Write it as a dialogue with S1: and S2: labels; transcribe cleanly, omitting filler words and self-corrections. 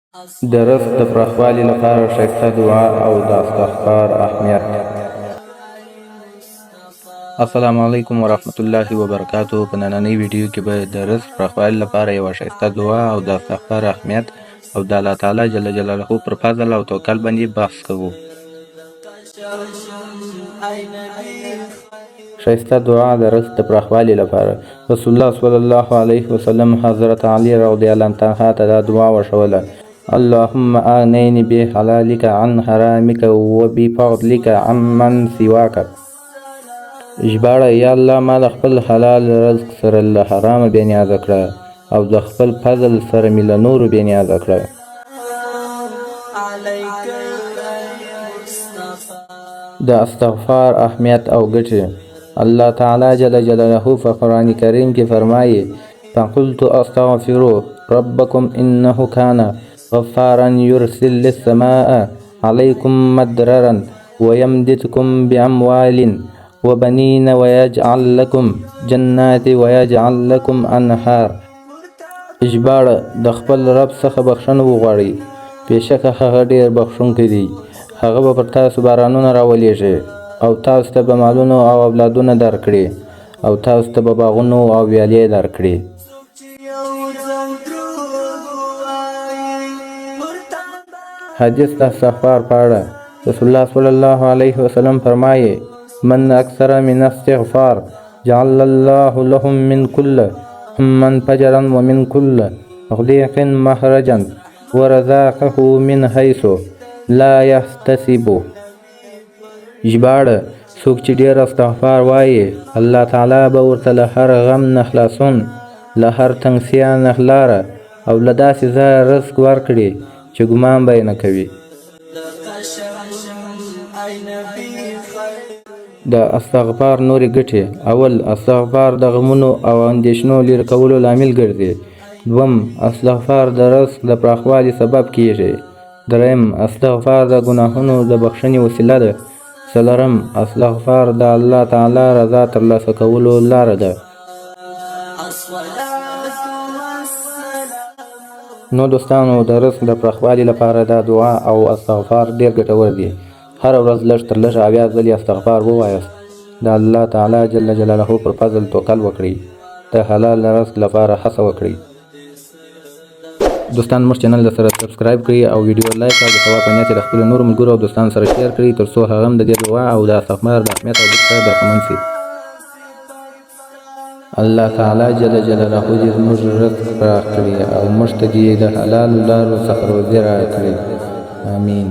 S1: د رزق د پراخوالي لپاره ښایسته دعا او د استغفار اهمیت. السلام علیکم ورحمت الله وبرکاتہ. په نننۍ ویډیو کې به د رزق پراخوالي لپاره یوه ښایسته دعا او د استغفار اهمیت او د الله تعالی جل جلاله پر فضل او توکل باندې بحث کوو. ښایسته دعا د رزق د پراخوالي لپاره. رسول الله صلی الله علیه وسلم حضرت علی رضی الله عنه ته دا دعا وښوله: اللهم اغنيني بحلالك عن حرامك وبفضلك عمن سواك. ژباړه: یا الله ما د خپل حلال رزق سره له حرامه بې نیازه کړه او د خپل فضل سره مې له نورو بې نیازه کړه. د استغفار اهمیت او ګټې. الله تعالی جل جلاله په قرآن کریم کې فرمایي: فقلت استغفروا ربکم انه کان غفارا يرسل السماء عليكم مدرارا ويمددكم بأموال وبنين ويجعل لكم جنات ويجعل لكم انهار. ژباړه: د خپل رب څخه بخښنه وغواړئ، بېشکه هغه ډېر بخښونکی دی. هغه به پر تاسو بارانونه راولېږي او تاسو ته به مالونه او اولادونه درکړي او تاسو ته به باغونه او ویالې درکړي. حدیث د استغفار په اړه. رسول الله صلی الله علیه وسلم فرمایي: من اکثر من استغفار جعل الله لهم من كل هم فجرا ومن كل ضيق مخرجا ورزاقه من حيث لا يحتسب. ژباړه: څوک چې ډېر استغفار وایي الله تعالی به ورته له هر غم نه خلاصون، له هر تنګسیا نه لاره او له داسې ځایه رزق ورکړي چې ګمان به یې نه کوي. د استغفار نورې ګټې. اول: استغفار د غمونو او اندېښنو لرې کولو لامل ګرځي. دوم: استغفار د رزق د پراخوالي سبب کیږي. دریم: استغفار د ګناهونو د بخښنې وسیله ده. څلورم: استغفار د الله تعالی رضا ترلاسه کولو لاره ده. نو دوستانو، د رزق د پراخوالي لپاره دا دعا او استغفار ډېر ګټور دي. هره ورځ لږ تر لږه 80 ځلې استغفار ووایاست. د الله تعالی جل جلاله پر فضل توکل وکړئ. د حلال رزق لپاره هڅه وکړئ. دوستان، موږ چینل سره سبسکرایب کړئ او ویډیو لایک او د ثواب په نیت د خپلو نورو ملګرو او دوستانو سره شیر کړئ ترڅو هغه هم د دې دعا او د استغفار د اهمیت او ګټو څخه برخمن شي. الله تعالی جل جلاله دې زموږ رزق پراخ کړي او موږ ته دې د حلالو لارو څخه روزي راکړي. آمین.